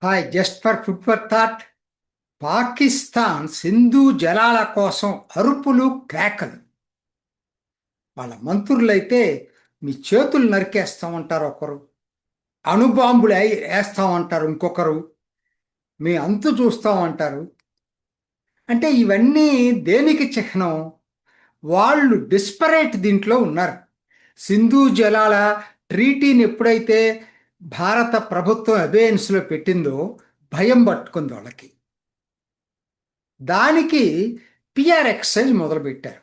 Hi, just for food for thought. Pakistan Sindhu జలాల కోసం అరుపులు కేకలు. వాళ్ళ మంత్రులైతే మీ చేతులు నరికేస్తామంటారు ఒకరు, అణుబాంబులు వేస్తామంటారు ఇంకొకరు, మీ అంతు చూస్తామంటారు. అంటే ఇవన్నీ దేనికి చిహ్నం? వాళ్ళు డిస్పరేట్ దీంట్లో ఉన్నారు. సింధు జలాల ట్రీటీని ఎప్పుడైతే భారత ప్రభుత్వం అబేయన్స్లో పెట్టిందో భయం పట్టుకుంది వాళ్ళకి. దానికి పిఆర్ ఎక్సైజ్ మొదలుపెట్టారు.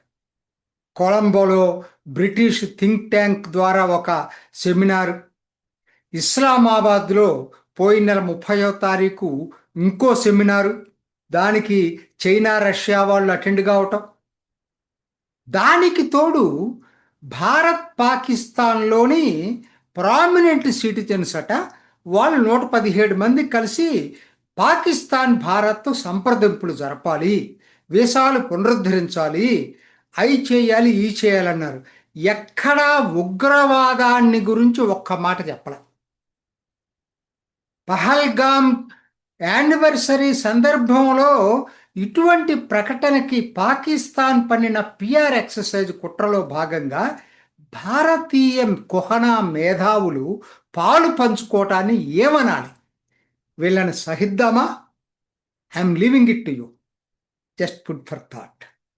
కొలంబోలో బ్రిటిష్ థింక్ ట్యాంక్ ద్వారా ఒక సెమినార్, ఇస్లామాబాద్లో పోయిన నెల 30వ తారీఖు ఇంకో సెమినారు, దానికి చైనా రష్యా వాళ్ళు అటెండ్ కావటం. దానికి తోడు భారత్ పాకిస్తాన్లోని ప్రామినెంట్ సిటిజన్స్ అట వాళ్ళు 117 మంది కలిసి పాకిస్తాన్ భారత్ సంప్రదింపులు జరపాలి, వీసాలు పునరుద్ధరించాలి, అవి చేయాలి ఈ చేయాలన్నారు. ఎక్కడా ఉగ్రవాదాన్ని గురించి ఒక్క మాట చెప్పలే. పహల్గామ్ యానివర్సరీ సందర్భంలో ఇటువంటి ప్రకటనకి పాకిస్తాన్ పన్నిన పిఆర్ ఎక్సర్సైజ్ కుట్రలో భాగంగా భారతీయ కుహనా మేధావులు పాలు పంచుకోవటాన్ని ఏమనాలి? వీళ్ళని సహిద్దామా? I'm leaving it to you. Just food for thought.